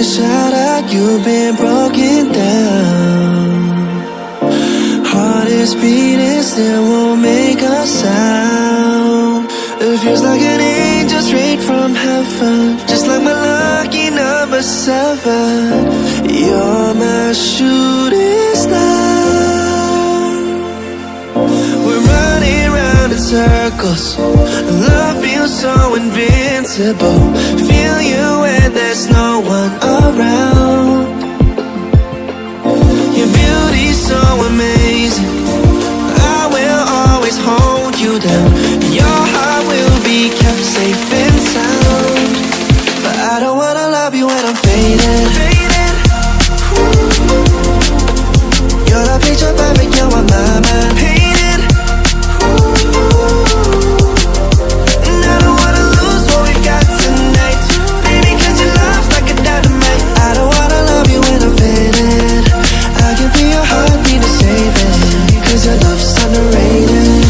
shattered, you've been broken down. Heart is beating, still won't make a sound. It feels like an angel straight from heaven, just like my lucky number 7. You're my shooting star. We're running round in circles, love feels so invincible. Feel you when there's no one around. Your beauty's so amazing, I will always hold you down. Your heart will be kept safe and sound. But I don't wanna love you when I'm faded. You're the picture perfect, you're on my mind. Painted. And I don't wanna lose what we've got tonight, baby, cause your love's like a dynamite. I don't wanna love you when I'm faded. I can feel your heartbeat to save it, cause your love's underrated.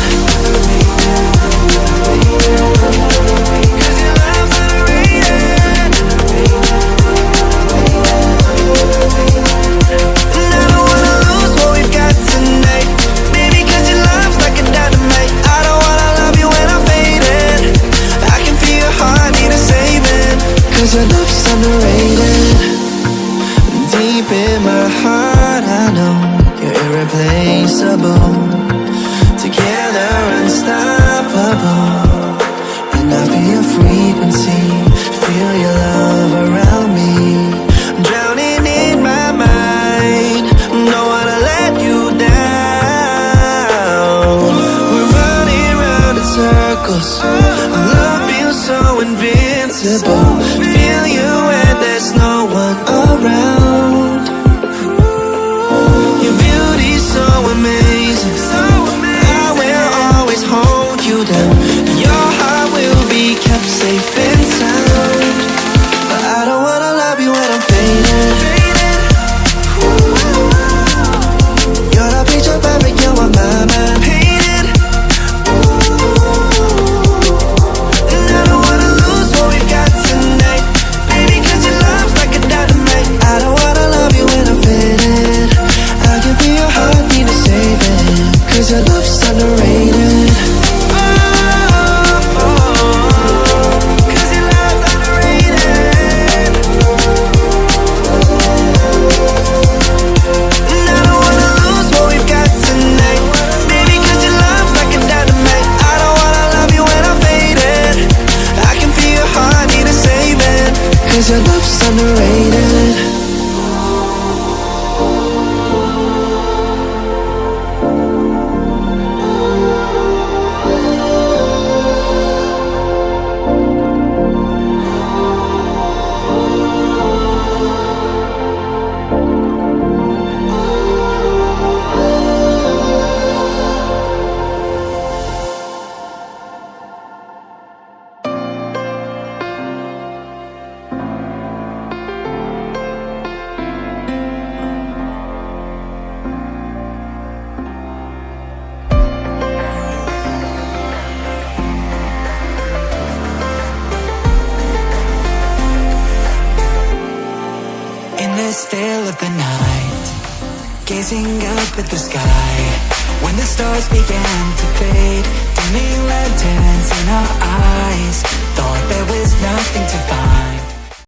Cause your love's underrated. And I don't wanna lose what we've got tonight, baby, cause your love's like a dynamite. I don't wanna love you when I'm faded. I can feel your heartbeat to save it, cause your love's underrated. Deep in my heart I know you're irreplaceable. Together unstoppable. And I feel your frequency, feel your love around me. I'm drowning in my mind, don't wanna let you down. We're running round in circles, our love feels so invincible. Feel you when there's no one around. Your beauty's so amazing, I will always hold you down. Your heart will be kept safe and sound. But I don't wanna love you when I'm faded. You're the picture perfect, you're on my mind. Painted. And I don't wanna lose what we've got tonight, baby, cause your love's like a dynamite. I don't wanna love you when I'm faded. I can feel your heartbeat to save it, cause your love's underrated. Cause your love's underrated. And I don't wanna lose what we've got tonight, baby, cause your love's like a dynamite. I don't wanna love you when I'm faded. I can feel your heartbeat to save it, cause your love's underrated. Still of the night, gazing up at the sky, when the stars began to fade, dimming lanterns in our eyes,